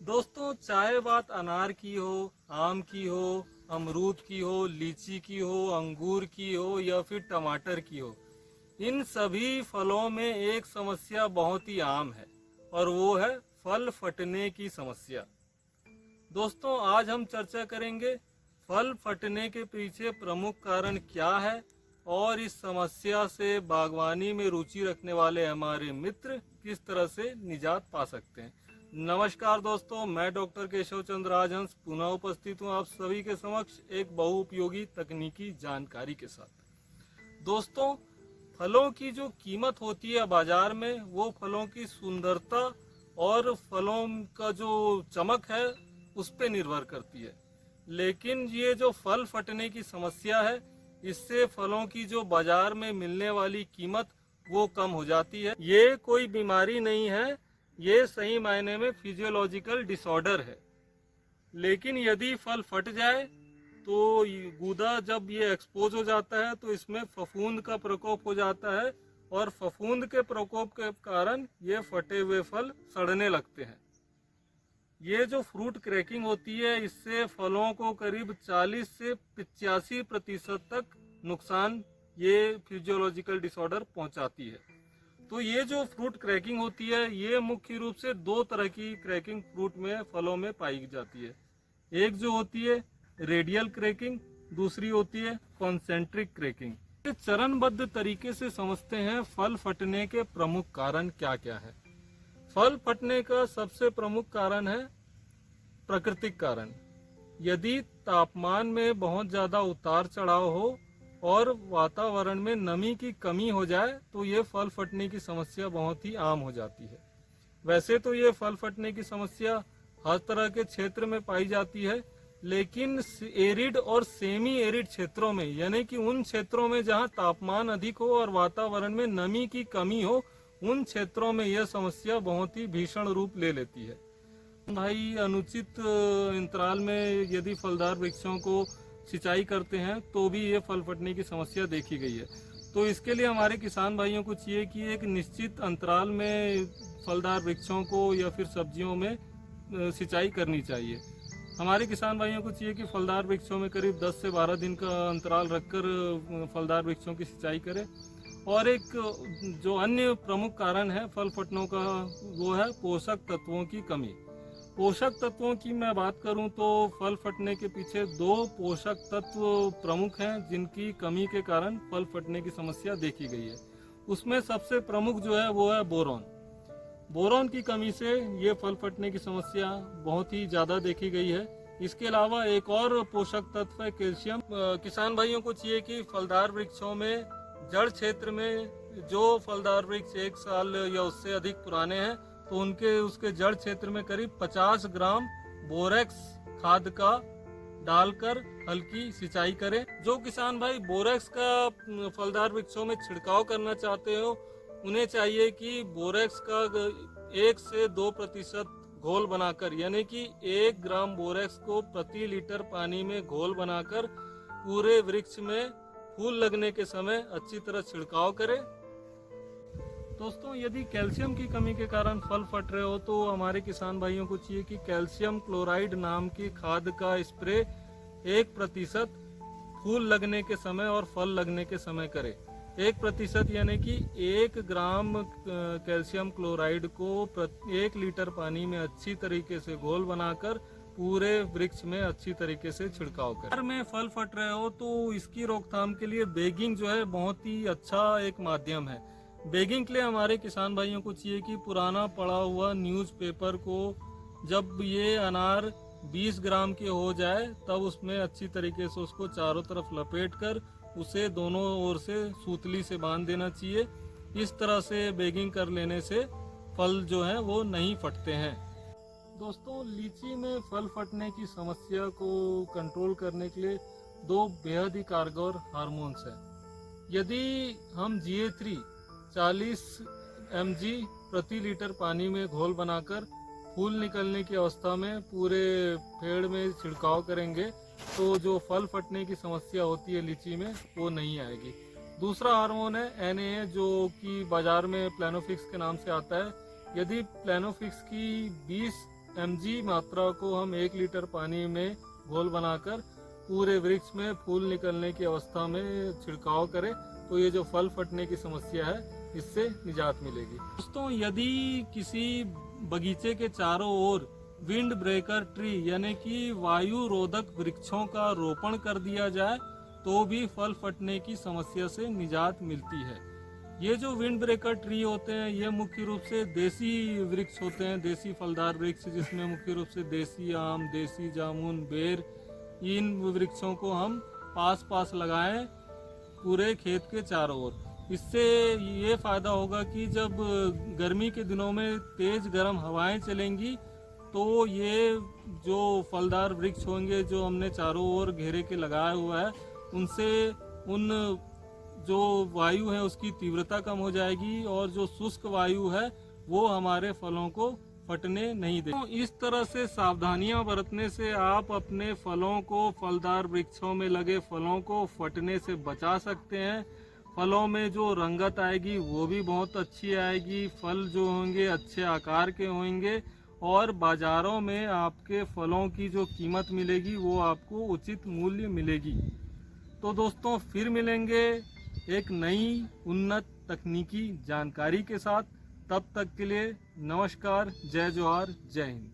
दोस्तों, चाहे बात अनार की हो, आम की हो, अमरूद की हो, लीची की हो, अंगूर की हो या फिर टमाटर की हो, इन सभी फलों में एक समस्या बहुत ही आम है और वो है फल फटने की समस्या। दोस्तों, आज हम चर्चा करेंगे फल फटने के पीछे प्रमुख कारण क्या है और इस समस्या से बागवानी में रुचि रखने वाले हमारे मित्र किस तरह से निजात पा सकते हैं। नमस्कार दोस्तों, मैं डॉक्टर केशव चंद्र राजहंस पुनः उपस्थित हूँ आप सभी के समक्ष एक बहुउपयोगी तकनीकी जानकारी के साथ। दोस्तों, फलों की जो कीमत होती है बाजार में, वो फलों की सुंदरता और फलों का जो चमक है उस पे निर्भर करती है। लेकिन ये जो फल फटने की समस्या है, इससे फलों की जो बाजार में मिलने वाली कीमत वो कम हो जाती है। ये कोई बीमारी नहीं है, ये सही मायने में फिजियोलॉजिकल डिसऑर्डर है। लेकिन यदि फल फट जाए तो गूदा जब ये एक्सपोज हो जाता है तो इसमें फफूंद का प्रकोप हो जाता है और फफूंद के प्रकोप के कारण ये फटे हुए फल सड़ने लगते हैं। ये जो फ्रूट क्रैकिंग होती है, इससे फलों को करीब 40 से 85% तक नुकसान ये फिजियोलॉजिकल डिसऑर्डर पहुंचाती है। तो ये जो फ्रूट क्रैकिंग होती है, ये मुख्य रूप से दो तरह की क्रैकिंग फ्रूट में फलों में पाई जाती है। एक जो होती है रेडियल क्रैकिंग, दूसरी होती है कॉन्सेंट्रिक क्रैकिंग। चरणबद्ध तरीके से समझते हैं फल फटने के प्रमुख कारण क्या क्या है। फल फटने का सबसे प्रमुख कारण है प्राकृतिक कारण। यदि तापमान में बहुत ज्यादा उतार चढ़ाव हो और वातावरण में नमी की कमी हो जाए तो ये फल फटने की समस्या बहुत ही आम हो जाती है। वैसे तो ये फल फटने की समस्या हर तरह के क्षेत्र में पाई जाती है, लेकिन एरिड और सेमी एरिड क्षेत्रों में, यानी कि उन क्षेत्रों में जहां तापमान अधिक हो और वातावरण में नमी की कमी हो, उन क्षेत्रों में यह समस्या बहुत ही भीषण रूप ले लेती है। भाई, अनुचित अंतराल में यदि फलदार वृक्षों को सिंचाई करते हैं तो भी ये फल फटने की समस्या देखी गई है। तो इसके लिए हमारे किसान भाइयों को चाहिए कि एक निश्चित अंतराल में फलदार वृक्षों को या फिर सब्जियों में सिंचाई करनी चाहिए। हमारे किसान भाइयों को चाहिए कि फलदार वृक्षों में करीब 10 से 12 दिन का अंतराल रखकर फलदार वृक्षों की सिंचाई करें। और एक जो अन्य प्रमुख कारण है फल फटनों का, वो है पोषक तत्वों की कमी। पोषक तत्वों की मैं बात करूं तो फल फटने के पीछे दो पोषक तत्व प्रमुख हैं जिनकी कमी के कारण फल फटने की समस्या देखी गई है। उसमें सबसे प्रमुख जो है वो है बोरॉन। बोरॉन की कमी से ये फल फटने की समस्या बहुत ही ज्यादा देखी गई है। इसके अलावा एक और पोषक तत्व है कैल्शियम। किसान भाइयों को चाहिए कि फलदार वृक्षों में जड़ क्षेत्र में जो फलदार वृक्ष 1 साल या उससे अधिक पुराने हैं तो उसके जड़ क्षेत्र में करीब 50 ग्राम बोरेक्स खाद का डालकर हल्की सिंचाई करें। जो किसान भाई बोरेक्स का फलदार वृक्षों में छिड़काव करना चाहते हो, उन्हें चाहिए कि बोरेक्स का 1 से 2% घोल बनाकर, यानी कि 1 ग्राम बोरेक्स को प्रति लीटर पानी में घोल बनाकर पूरे वृक्ष में फूल लगने के समय अच्छी तरह छिड़काव करें। दोस्तों, यदि कैल्शियम की कमी के कारण फल फट रहे हो तो हमारे किसान भाइयों को चाहिए कि कैल्शियम क्लोराइड नाम की खाद का स्प्रे 1% फूल लगने के समय और फल लगने के समय करें। 1% यानी कि 1 ग्राम कैल्शियम क्लोराइड को 1 लीटर पानी में अच्छी तरीके से घोल बनाकर पूरे वृक्ष में अच्छी तरीके से छिड़काव करें। अगर में फल फट रहे हो तो इसकी रोकथाम के लिए बेगिंग जो है बहुत ही अच्छा एक माध्यम है। बेगिंग के लिए हमारे किसान भाइयों को चाहिए कि पुराना पड़ा हुआ न्यूज़पेपर को जब ये अनार 20 ग्राम के हो जाए तब उसमें अच्छी तरीके से उसको चारों तरफ लपेट कर उसे दोनों ओर से सूतली से बांध देना चाहिए। इस तरह से बेगिंग कर लेने से फल जो है वो नहीं फटते हैं। दोस्तों, लीची में फल फटने की समस्या को कंट्रोल करने के लिए 2 बेहद ही कारगर हार्मोन्स हैं। यदि हम GA3 40 mg प्रति लीटर पानी में घोल बनाकर फूल निकलने की अवस्था में पूरे पेड़ में छिड़काव करेंगे तो जो फल फटने की समस्या होती है लीची में वो नहीं आएगी। दूसरा हार्मोन है NAA, जो कि बाजार में प्लानोफिक्स के नाम से आता है। यदि प्लानोफिक्स की 20 mg मात्रा को हम 1 लीटर पानी में घोल बनाकर पूरे वृक्ष में फूल निकलने की अवस्था में छिड़काव करें तो ये जो फल फटने की समस्या है इससे निजात मिलेगी। दोस्तों, यदि किसी बगीचे के चारों ओर विंड ब्रेकर ट्री यानी कि वायु रोधक वृक्षों का रोपण कर दिया जाए तो भी फल फटने की समस्या से निजात मिलती है। ये जो विंड ब्रेकर ट्री होते हैं ये मुख्य रूप से देसी वृक्ष होते हैं, देसी फलदार वृक्ष, जिसमें मुख्य रूप से देसी आम, देसी जामुन, बेर, इन वृक्षों को हम पास पास लगाएं पूरे खेत के चारों ओर। इससे ये फायदा होगा कि जब गर्मी के दिनों में तेज गर्म हवाएं चलेंगी तो ये जो फलदार वृक्ष होंगे जो हमने चारों ओर घेरे के लगाया हुआ है उनसे उन जो वायु है उसकी तीव्रता कम हो जाएगी और जो शुष्क वायु है वो हमारे फलों को फटने नहीं देगी। तो इस तरह से सावधानियां बरतने से आप अपने फलों को, फलदार वृक्षों में लगे फलों को फटने से बचा सकते हैं। फलों में जो रंगत आएगी वो भी बहुत अच्छी आएगी, फल जो होंगे अच्छे आकार के होंगे और बाजारों में आपके फलों की जो कीमत मिलेगी वो आपको उचित मूल्य मिलेगी। तो दोस्तों, फिर मिलेंगे एक नई उन्नत तकनीकी जानकारी के साथ। तब तक के लिए नमस्कार, जय जोहार, जय हिंद।